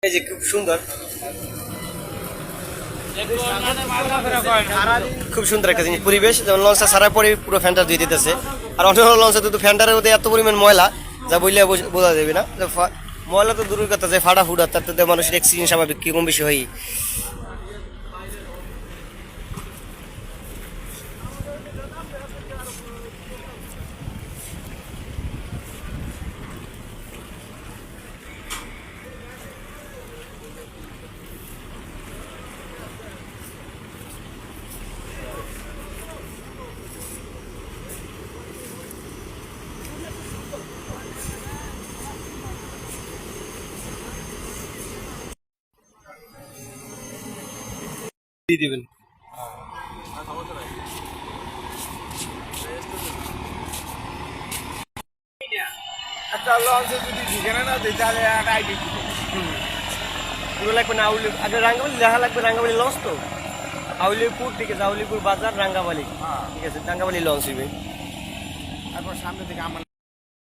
এই যে খুব সুন্দর, খুব সুন্দর একটা জিনিস পরিবেশ। যেমন লঞ্চটা ছাড়ার পরে পুরো ফ্যানটা ধুয়ে দিতেছে। আর অন্য লঞ্চে তো ফ্যানটার মধ্যে এত পরিমাণ ময়লা যা বললে বোঝা যাবে না। ময়লা তো দূরের কথা, যে ফাটা ফুটা তাতে মানুষের অ্যাক্সিডেন্ট স্বাভাবিক কি কম বেশি হয়। দিয়ে দিবেন। একটা লঞ্চে যদি ঠিকানা না দিই তাহলে একটা আইডি পুরো লাগবে না আউলি, আগে রাঙ্গাবালি দেখা লাগবে। রাঙ্গাবালি লঞ্চ তো আউলিপুর, ঠিক আছে, আউলিপুর বাজার রাঙ্গাবালি, ঠিক আছে, রাঙ্গাবালি লঞ্চ হইবে। তারপর সামনে থেকে আমার